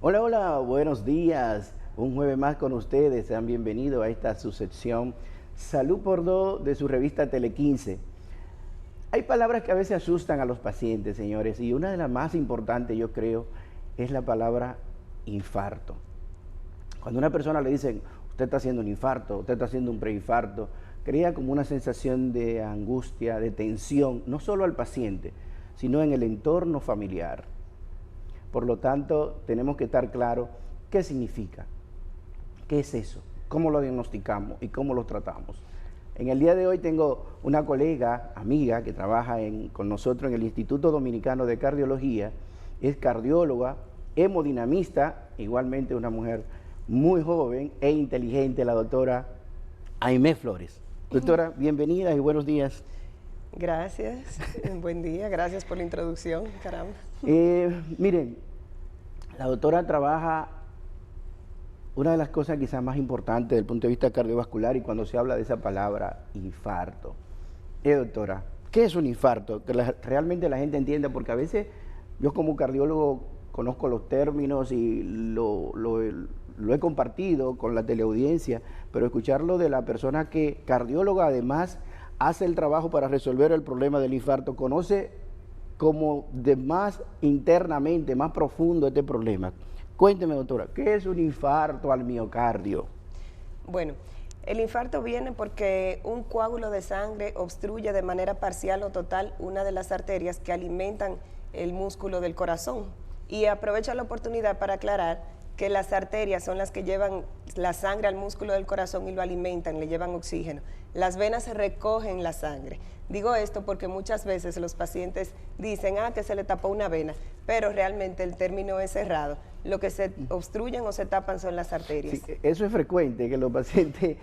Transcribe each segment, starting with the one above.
Hola, hola, buenos días. Un jueves más con ustedes. Sean bienvenidos a esta su sección Salud por Dos de su revista Tele 15. Hay palabras que a veces asustan a los pacientes, señores, y una de las más importantes, yo creo, es la palabra infarto. Cuando a una persona le dicen, usted está haciendo un infarto, usted está haciendo un preinfarto, crea como una sensación de angustia, de tensión, no solo al paciente, sino en el entorno familiar. Por lo tanto, tenemos que estar claros qué significa, qué es eso, cómo lo diagnosticamos y cómo lo tratamos. En el día de hoy tengo una colega, amiga, que trabaja con nosotros en el Instituto Dominicano de Cardiología, es cardióloga, hemodinamista, igualmente una mujer muy joven e inteligente, la doctora Aimé Flores. Doctora, bienvenida y buenos días. Gracias, buen día, gracias por la introducción, caramba. Miren, la doctora trabaja una de las cosas quizás más importantes desde el punto de vista cardiovascular y cuando se habla de esa palabra, infarto. Doctora, ¿qué es un infarto? Que realmente la gente entienda, porque a veces yo como cardiólogo conozco los términos y lo he compartido con la teleaudiencia, pero escucharlo de la persona que, cardióloga además, hace el trabajo para resolver el problema del infarto, conoce como de más internamente, más profundo este problema. Cuénteme, doctora, ¿qué es un infarto al miocardio? Bueno, el infarto viene porque un coágulo de sangre obstruye de manera parcial o total una de las arterias que alimentan el músculo del corazón. Y aprovecho la oportunidad para aclarar que las arterias son las que llevan la sangre al músculo del corazón y lo alimentan, le llevan oxígeno. Las venas recogen la sangre. Digo esto porque muchas veces los pacientes dicen, que se le tapó una vena, pero realmente el término es errado. Lo que se obstruyen o se tapan son las arterias. Sí, eso es frecuente, que los pacientes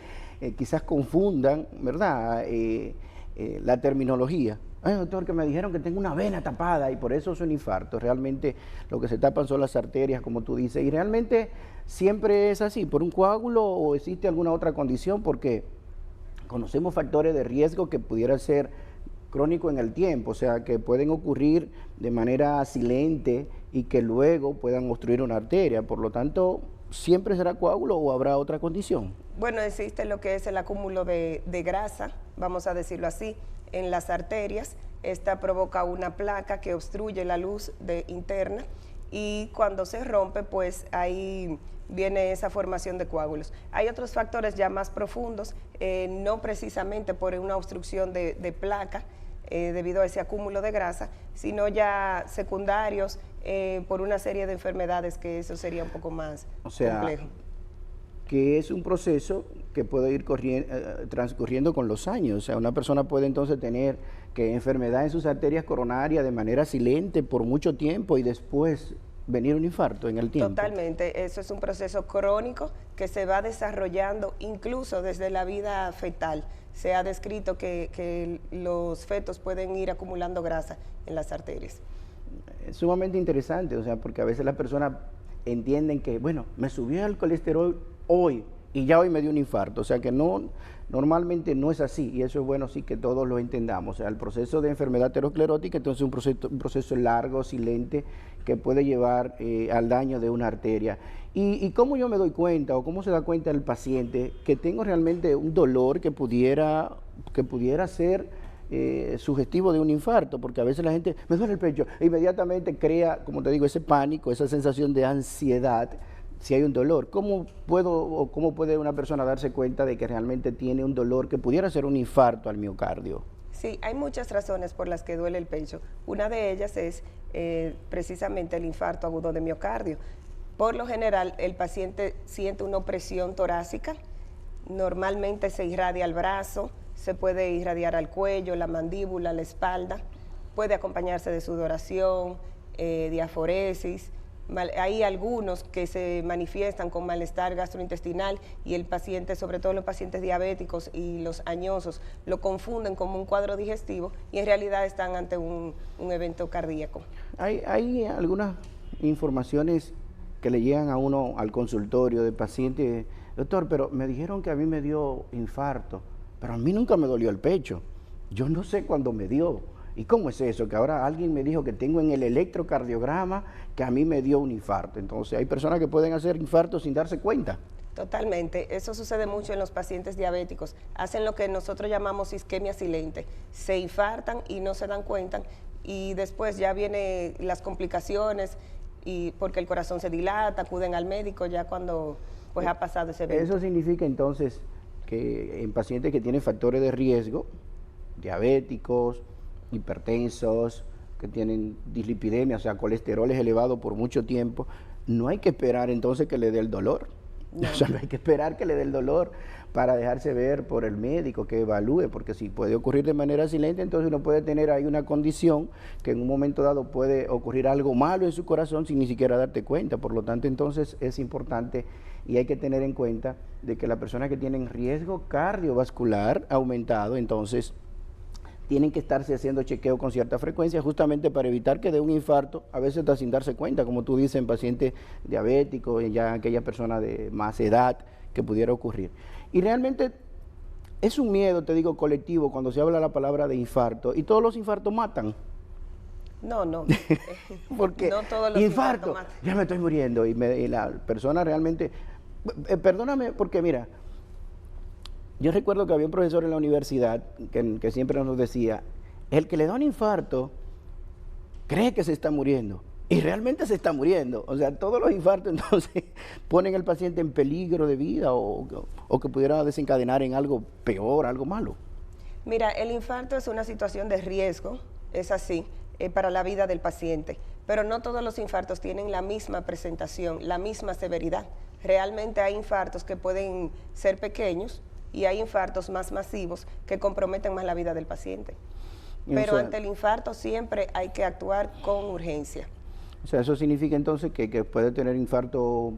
quizás confundan, ¿verdad?, la terminología. Ay, doctor, que me dijeron que tengo una vena tapada y por eso es un infarto. Realmente lo que se tapan son las arterias, como tú dices, y realmente siempre es así, por un coágulo o existe alguna otra condición, porque conocemos factores de riesgo que pudieran ser crónicos en el tiempo, o sea, que pueden ocurrir de manera silente y que luego puedan obstruir una arteria. Por lo tanto, ¿siempre será coágulo o habrá otra condición? Bueno, existe lo que es el acúmulo de grasa, vamos a decirlo así, en las arterias. Esta provoca una placa que obstruye la luz interna y cuando se rompe, pues ahí viene esa formación de coágulos. Hay otros factores ya más profundos, no precisamente por una obstrucción de placa, debido a ese acúmulo de grasa, sino ya secundarios por una serie de enfermedades que eso sería un poco más complejo. Que es un proceso que puede ir transcurriendo con los años. O sea, una persona puede entonces tener que enfermedad en sus arterias coronarias de manera silente por mucho tiempo y después venir un infarto en el tiempo. Totalmente, eso es un proceso crónico que se va desarrollando incluso desde la vida fetal. Se ha descrito que los fetos pueden ir acumulando grasa en las arterias. Es sumamente interesante, o sea, porque a veces las personas entienden que, bueno, me subió el colesterol hoy y ya hoy me dio un infarto, o sea que no, normalmente no es así, y eso es bueno sí que todos lo entendamos. O sea, el proceso de enfermedad aterosclerótica entonces es un proceso largo, silente, que puede llevar al daño de una arteria. ¿Y cómo yo me doy cuenta o cómo se da cuenta el paciente que tengo realmente un dolor que pudiera ser sugestivo de un infarto? Porque a veces la gente, me duele el pecho, e inmediatamente crea, como te digo, ese pánico, esa sensación de ansiedad si hay un dolor. ¿Cómo puede una persona darse cuenta de que realmente tiene un dolor que pudiera ser un infarto al miocardio? Sí, hay muchas razones por las que duele el pecho. Una de ellas es precisamente el infarto agudo de miocardio. Por lo general, el paciente siente una opresión torácica, normalmente se irradia al brazo, se puede irradiar al cuello, la mandíbula, la espalda, puede acompañarse de sudoración, diaforesis. Hay algunos que se manifiestan con malestar gastrointestinal y el paciente, sobre todo los pacientes diabéticos y los añosos, lo confunden como un cuadro digestivo y en realidad están ante un evento cardíaco. Hay algunas informaciones que le llegan a uno al consultorio de pacientes, doctor, pero me dijeron que a mí me dio infarto, pero a mí nunca me dolió el pecho. Yo no sé cuándo me dio. ¿Y cómo es eso? Que ahora alguien me dijo que tengo en el electrocardiograma que a mí me dio un infarto. Entonces hay personas que pueden hacer infartos sin darse cuenta. Totalmente, eso sucede mucho en los pacientes diabéticos. Hacen lo que nosotros llamamos isquemia silente. Se infartan y no se dan cuenta y después ya vienen las complicaciones y porque el corazón se dilata, acuden al médico ya cuando pues ha pasado ese evento. Eso significa entonces que en pacientes que tienen factores de riesgo, diabéticos, hipertensos, que tienen dislipidemia, o sea, colesterol es elevado por mucho tiempo, no hay que esperar entonces que le dé el dolor. No. O sea, no hay que esperar que le dé el dolor para dejarse ver por el médico, que evalúe, porque si puede ocurrir de manera silente, entonces uno puede tener ahí una condición que en un momento dado puede ocurrir algo malo en su corazón sin ni siquiera darte cuenta. Por lo tanto, entonces es importante y hay que tener en cuenta de que las personas que tienen riesgo cardiovascular aumentado, entonces tienen que estarse haciendo chequeo con cierta frecuencia justamente para evitar que dé un infarto, a veces está sin darse cuenta, como tú dices, en pacientes diabéticos, ya aquella persona de más edad que pudiera ocurrir. Y realmente es un miedo, te digo, colectivo cuando se habla la palabra de infarto, y todos los infartos matan. No, no. Porque no todos los infarto, ya me estoy muriendo, y la persona realmente, perdóname, porque mira, yo recuerdo que había un profesor en la universidad que siempre nos decía, el que le da un infarto cree que se está muriendo y realmente se está muriendo. O sea, todos los infartos entonces ponen al paciente en peligro de vida o que pudiera desencadenar en algo peor, algo malo. Mira, el infarto es una situación de riesgo, es así, para la vida del paciente, pero no todos los infartos tienen la misma presentación, la misma severidad. Realmente hay infartos que pueden ser pequeños, y hay infartos más masivos que comprometen más la vida del paciente. Pero ante el infarto siempre hay que actuar con urgencia. O sea, eso significa entonces que puede tener infarto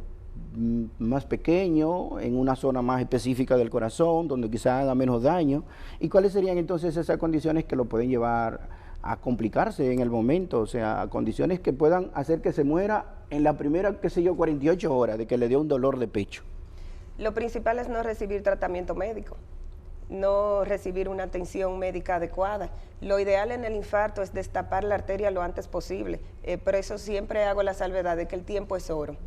más pequeño, en una zona más específica del corazón, donde quizás haga menos daño. ¿Y cuáles serían entonces esas condiciones que lo pueden llevar a complicarse en el momento? O sea, condiciones que puedan hacer que se muera en la primera, qué sé yo, 48 horas de que le dio un dolor de pecho. Lo principal es no recibir tratamiento médico, no recibir una atención médica adecuada. Lo ideal en el infarto es destapar la arteria lo antes posible, pero eso siempre hago la salvedad de que el tiempo es oro.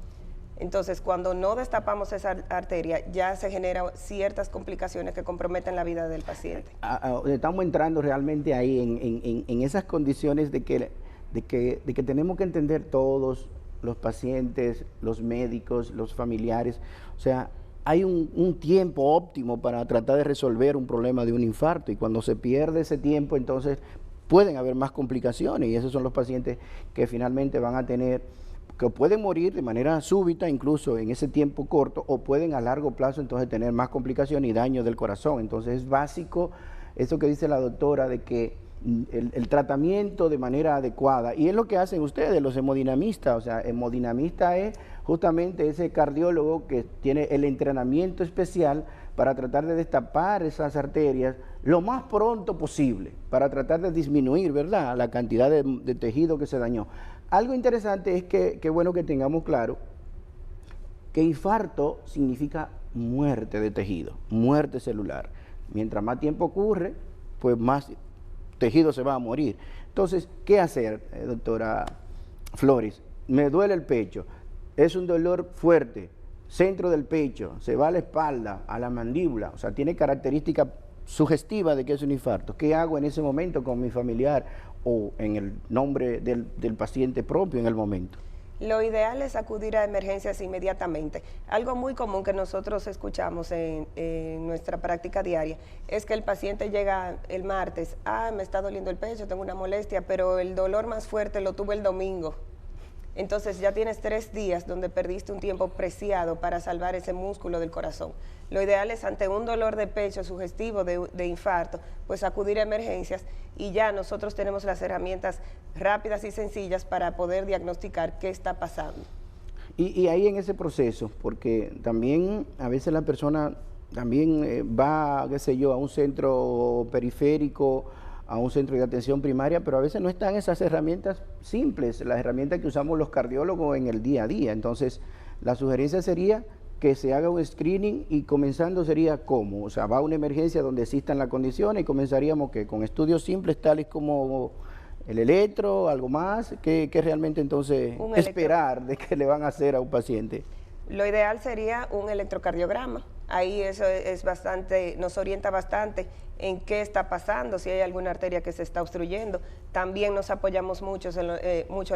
Entonces, cuando no destapamos esa arteria, ya se generan ciertas complicaciones que comprometen la vida del paciente. Estamos entrando realmente ahí en esas condiciones de que tenemos que entender todos, los pacientes, los médicos, los familiares, o sea, hay un tiempo óptimo para tratar de resolver un problema de un infarto y cuando se pierde ese tiempo entonces pueden haber más complicaciones y esos son los pacientes que finalmente van a tener, que pueden morir de manera súbita incluso en ese tiempo corto o pueden a largo plazo entonces tener más complicaciones y daño del corazón. Entonces es básico eso que dice la doctora de que el tratamiento de manera adecuada, y es lo que hacen ustedes, los hemodinamistas. O sea, hemodinamista es justamente ese cardiólogo que tiene el entrenamiento especial para tratar de destapar esas arterias lo más pronto posible, para tratar de disminuir, ¿verdad?, la cantidad de tejido que se dañó. Algo interesante es que bueno que tengamos claro que infarto significa muerte de tejido, muerte celular. Mientras más tiempo ocurre, pues más tejido se va a morir. Entonces, ¿qué hacer, doctora Flores? Me duele el pecho, es un dolor fuerte, centro del pecho, se va a la espalda, a la mandíbula, o sea, tiene característica sugestiva de que es un infarto. ¿Qué hago en ese momento con mi familiar o en el nombre del paciente propio en el momento? Lo ideal es acudir a emergencias inmediatamente. Algo muy común que nosotros escuchamos en nuestra práctica diaria es que el paciente llega el martes, me está doliendo el pecho, tengo una molestia, pero el dolor más fuerte lo tuve el domingo. Entonces ya tienes 3 días donde perdiste un tiempo preciado para salvar ese músculo del corazón. Lo ideal es ante un dolor de pecho sugestivo de infarto, pues acudir a emergencias y ya nosotros tenemos las herramientas rápidas y sencillas para poder diagnosticar qué está pasando. Y ahí en ese proceso, porque también a veces la persona también va, qué sé yo, a un centro periférico, a un centro de atención primaria, pero a veces no están esas herramientas simples, las herramientas que usamos los cardiólogos en el día a día. Entonces, la sugerencia sería que se haga un screening y comenzando sería ¿cómo? O sea, va a una emergencia donde existan las condiciones y comenzaríamos que con estudios simples tales como ¿El electro, algo más? ¿Qué realmente entonces esperar de que le van a hacer a un paciente? Lo ideal sería un electrocardiograma. Ahí eso es bastante, nos orienta bastante en qué está pasando, si hay alguna arteria que se está obstruyendo. También nos apoyamos mucho en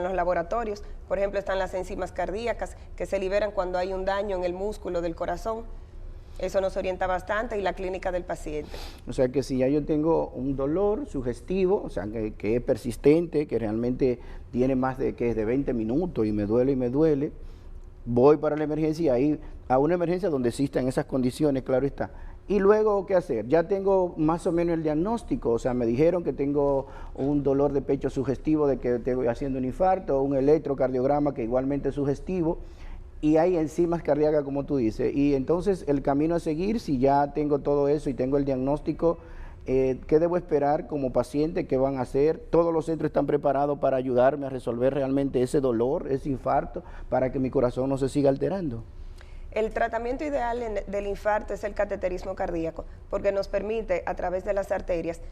los laboratorios. Por ejemplo, están las enzimas cardíacas que se liberan cuando hay un daño en el músculo del corazón. Eso nos orienta bastante, y la clínica del paciente. O sea que si ya yo tengo un dolor sugestivo, o sea que es persistente, que realmente tiene más de 20 minutos y me duele, voy para la emergencia, ahí a una emergencia donde existan esas condiciones, claro está. Y luego, ¿qué hacer? Ya tengo más o menos el diagnóstico, o sea, me dijeron que tengo un dolor de pecho sugestivo de que estoy haciendo un infarto, un electrocardiograma que igualmente es sugestivo, y hay enzimas cardíacas, como tú dices. Y entonces el camino a seguir, si ya tengo todo eso y tengo el diagnóstico, ¿qué debo esperar como paciente? ¿Qué van a hacer? ¿Todos los centros están preparados para ayudarme a resolver realmente ese dolor, ese infarto, para que mi corazón no se siga alterando? El tratamiento ideal del infarto es el cateterismo cardíaco, porque nos permite a través de las arterias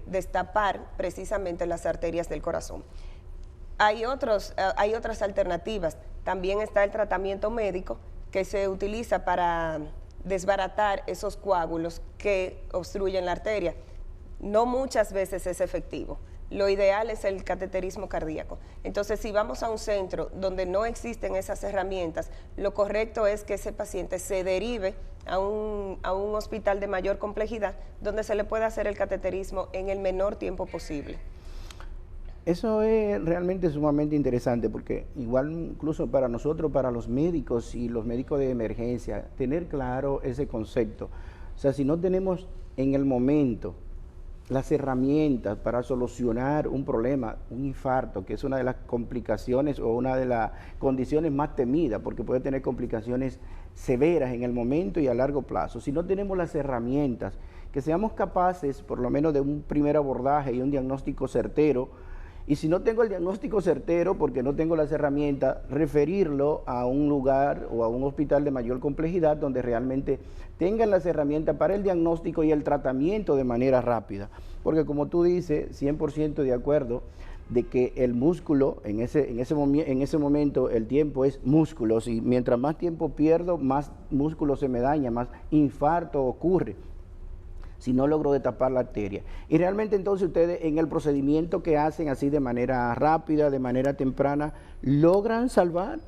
destapar precisamente las arterias del corazón. Hay otras alternativas. También está el tratamiento médico, que se utiliza para desbaratar esos coágulos que obstruyen la arteria. No muchas veces es efectivo. Lo ideal es el cateterismo cardíaco. Entonces, si vamos a un centro donde no existen esas herramientas, lo correcto es que ese paciente se derive a un hospital de mayor complejidad, donde se le pueda hacer el cateterismo en el menor tiempo posible. Eso es realmente sumamente interesante, porque igual incluso para nosotros, para los médicos y los médicos de emergencia, tener claro ese concepto. O sea, si no tenemos en el momento las herramientas para solucionar un problema, un infarto, que es una de las complicaciones o una de las condiciones más temidas, porque puede tener complicaciones severas en el momento y a largo plazo. Si no tenemos las herramientas, que seamos capaces por lo menos de un primer abordaje y un diagnóstico certero. Y si no tengo el diagnóstico certero, porque no tengo las herramientas, referirlo a un lugar o a un hospital de mayor complejidad donde realmente tengan las herramientas para el diagnóstico y el tratamiento de manera rápida. Porque como tú dices, 100% de acuerdo de que el músculo, en ese momento el tiempo es músculo. Y mientras más tiempo pierdo, más músculo se me daña, más infarto ocurre si no logro destapar la arteria. Y realmente entonces ustedes en el procedimiento que hacen así de manera rápida, de manera temprana, ¿logran salvar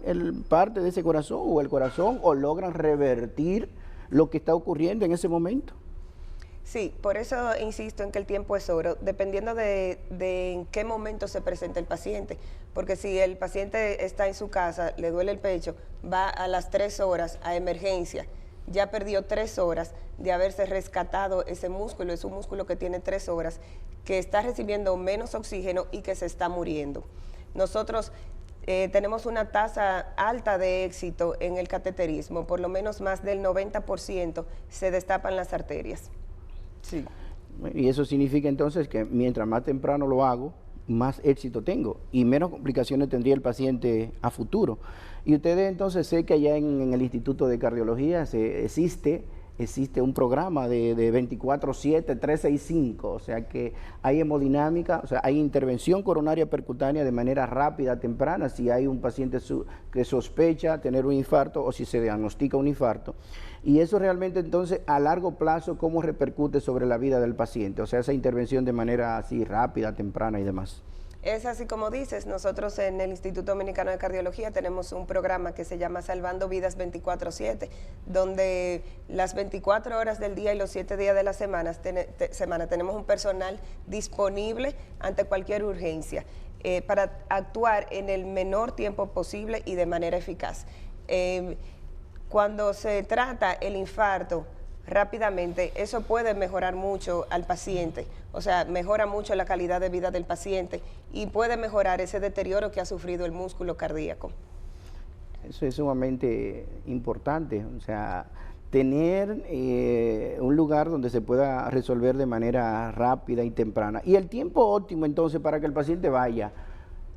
parte de ese corazón o logran revertir lo que está ocurriendo en ese momento? Sí, por eso insisto en que el tiempo es oro, dependiendo de en qué momento se presenta el paciente. Porque si el paciente está en su casa, le duele el pecho, va a las 3 horas a emergencia, ya perdió 3 horas de haberse rescatado ese músculo. Es un músculo que tiene 3 horas, que está recibiendo menos oxígeno y que se está muriendo. Nosotros tenemos una tasa alta de éxito en el cateterismo, por lo menos más del 90% se destapan las arterias. Sí. Y eso significa entonces que mientras más temprano lo hago, más éxito tengo y menos complicaciones tendría el paciente a futuro. Y ustedes entonces, sé que allá en el Instituto de Cardiología existe un programa de 24/7, 365, o sea que hay hemodinámica, o sea, hay intervención coronaria percutánea de manera rápida, temprana, si hay un paciente que sospecha tener un infarto o si se diagnostica un infarto. Y eso realmente entonces a largo plazo, ¿cómo repercute sobre la vida del paciente? O sea, esa intervención de manera así rápida, temprana y demás. Es así como dices. Nosotros en el Instituto Dominicano de Cardiología tenemos un programa que se llama Salvando Vidas 24/7, donde las 24 horas del día y los 7 días de la semana tenemos un personal disponible ante cualquier urgencia para actuar en el menor tiempo posible y de manera eficaz. Cuando se trata el infarto rápidamente, eso puede mejorar mucho al paciente, o sea, mejora mucho la calidad de vida del paciente y puede mejorar ese deterioro que ha sufrido el músculo cardíaco. Eso es sumamente importante, o sea, tener un lugar donde se pueda resolver de manera rápida y temprana. Y el tiempo óptimo entonces para que el paciente vaya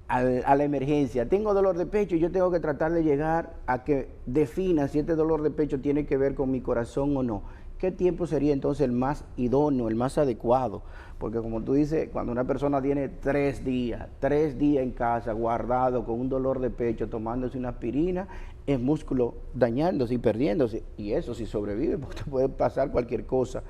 a la emergencia. Tengo dolor de pecho y yo tengo que tratar de llegar a que defina si este dolor de pecho tiene que ver con mi corazón o no. ¿qué tiempo sería entonces el más idóneo, el más adecuado? Porque como tú dices, cuando una persona tiene 3 días en casa, guardado, con un dolor de pecho, tomándose una aspirina, es músculo dañándose y perdiéndose, y eso si sobrevive, porque te puede pasar cualquier cosa.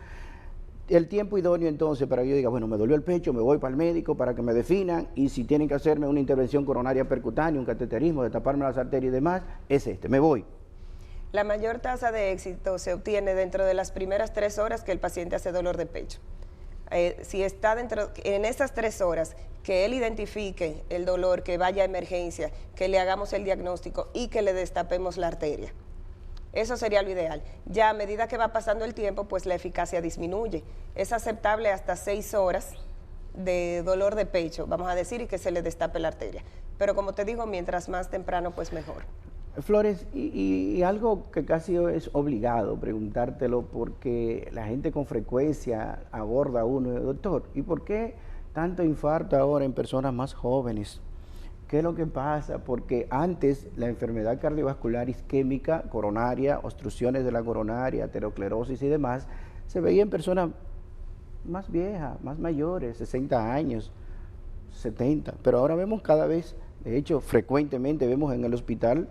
El tiempo idóneo entonces para que yo diga, bueno, me dolió el pecho, me voy para el médico para que me definan, y si tienen que hacerme una intervención coronaria percutánea, un cateterismo, de taparme las arterias y demás, es me voy. La mayor tasa de éxito se obtiene dentro de las primeras 3 horas que el paciente hace dolor de pecho. Si está en esas 3 horas, que él identifique el dolor, que vaya a emergencia, que le hagamos el diagnóstico y que le destapemos la arteria. Eso sería lo ideal. Ya a medida que va pasando el tiempo, pues la eficacia disminuye. Es aceptable hasta 6 horas de dolor de pecho, vamos a decir, y que se le destape la arteria. Pero como te digo, mientras más temprano, pues mejor. Flores, y algo que casi es obligado preguntártelo, porque la gente con frecuencia aborda a uno, doctor, ¿y por qué tanto infarto ahora en personas más jóvenes? ¿Qué es lo que pasa? Porque antes la enfermedad cardiovascular isquémica, coronaria, obstrucciones de la coronaria, aterosclerosis y demás, se veía en personas más viejas, más mayores, 60 años, 70, pero ahora vemos cada vez, de hecho, frecuentemente vemos en el hospital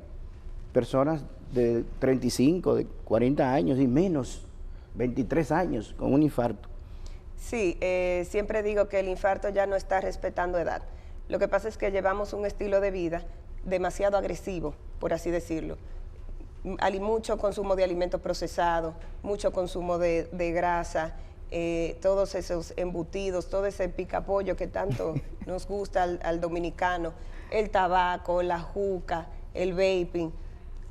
personas de 35, de 40 años y menos, 23 años con un infarto. Sí, siempre digo que el infarto ya no está respetando edad. Lo que pasa es que llevamos un estilo de vida demasiado agresivo, por así decirlo. Hay mucho consumo de alimentos procesados, mucho consumo de grasa, todos esos embutidos, todo ese picapollo que tanto nos gusta al dominicano, el tabaco, la juca, el vaping,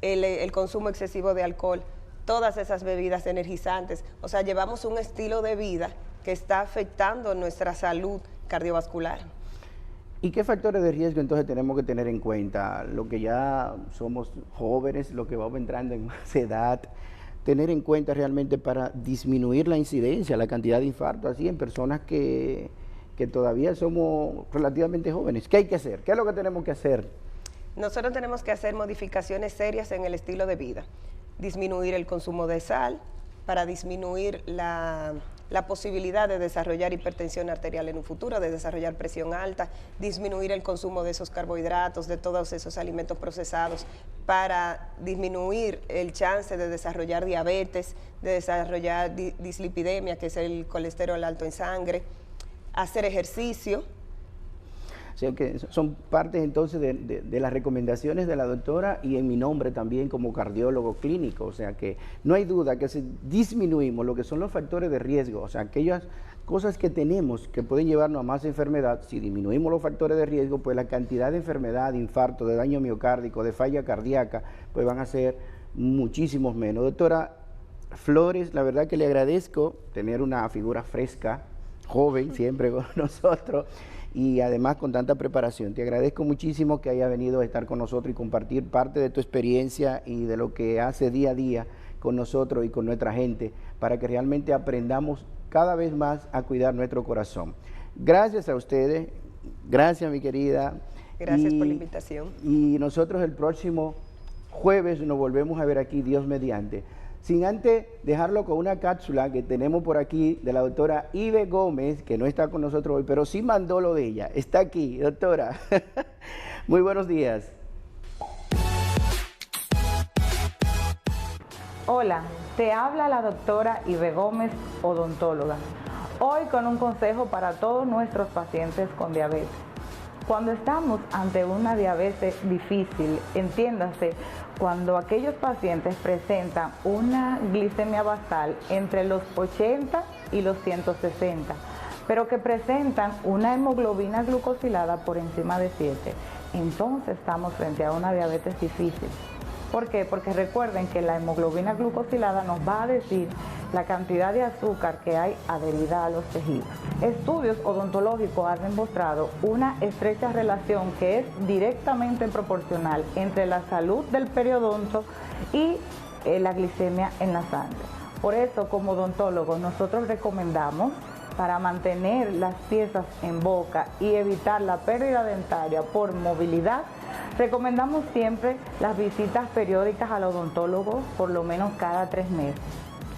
el consumo excesivo de alcohol, todas esas bebidas energizantes. O sea, llevamos un estilo de vida que está afectando nuestra salud cardiovascular. ¿Y qué factores de riesgo entonces tenemos que tener en cuenta? Lo que ya somos jóvenes, lo que vamos entrando en más edad, tener en cuenta realmente para disminuir la incidencia, la cantidad de infartos, así en personas que todavía somos relativamente jóvenes. ¿Qué hay que hacer? ¿Qué es lo que tenemos que hacer? Nosotros tenemos que hacer modificaciones serias en el estilo de vida, disminuir el consumo de sal para disminuir la posibilidad de desarrollar hipertensión arterial en un futuro, de desarrollar presión alta, disminuir el consumo de esos carbohidratos, de todos esos alimentos procesados, para disminuir el chance de desarrollar diabetes, de desarrollar dislipidemia, que es el colesterol alto en sangre, hacer ejercicio. O sea que son partes entonces de las recomendaciones de la doctora y en mi nombre también como cardiólogo clínico. O sea que no hay duda que si disminuimos lo que son los factores de riesgo, o sea, aquellas cosas que tenemos que pueden llevarnos a más enfermedad, si disminuimos los factores de riesgo, pues la cantidad de enfermedad, de infarto, de daño miocárdico, de falla cardíaca, pues van a ser muchísimos menos. Doctora Flores, la verdad que le agradezco tener una figura fresca, joven, siempre con nosotros, y además con tanta preparación. Te agradezco muchísimo que haya venido a estar con nosotros y compartir parte de tu experiencia y de lo que hace día a día con nosotros y con nuestra gente, para que realmente aprendamos cada vez más a cuidar nuestro corazón. Gracias a ustedes, gracias mi querida. Gracias por la invitación. Y nosotros el próximo jueves nos volvemos a ver aquí, Dios mediante. Sin antes dejarlo con una cápsula que tenemos por aquí de la doctora Ibe Gómez, que no está con nosotros hoy, pero sí mandó lo de ella. Está aquí, doctora. Muy buenos días. Hola, te habla la doctora Ibe Gómez, odontóloga. Hoy con un consejo para todos nuestros pacientes con diabetes. Cuando estamos ante una diabetes difícil, entiéndase, cuando aquellos pacientes presentan una glicemia basal entre los 80 y los 160, pero que presentan una hemoglobina glucosilada por encima de 7, entonces estamos frente a una diabetes difícil. ¿Por qué? Porque recuerden que la hemoglobina glucosilada nos va a decir la cantidad de azúcar que hay adherida a los tejidos. Estudios odontológicos han demostrado una estrecha relación que es directamente proporcional entre la salud del periodonto y la glicemia en la sangre. Por eso, como odontólogos, nosotros recomendamos, para mantener las piezas en boca y evitar la pérdida dentaria por movilidad, recomendamos siempre las visitas periódicas al odontólogo por lo menos cada 3 meses.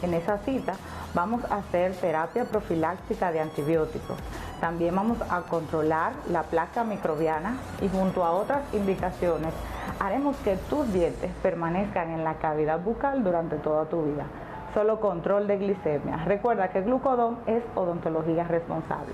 En esa cita vamos a hacer terapia profiláctica de antibióticos. También vamos a controlar la placa microbiana y junto a otras indicaciones haremos que tus dientes permanezcan en la cavidad bucal durante toda tu vida. Solo control de glicemia. Recuerda que Glucodon es odontología responsable.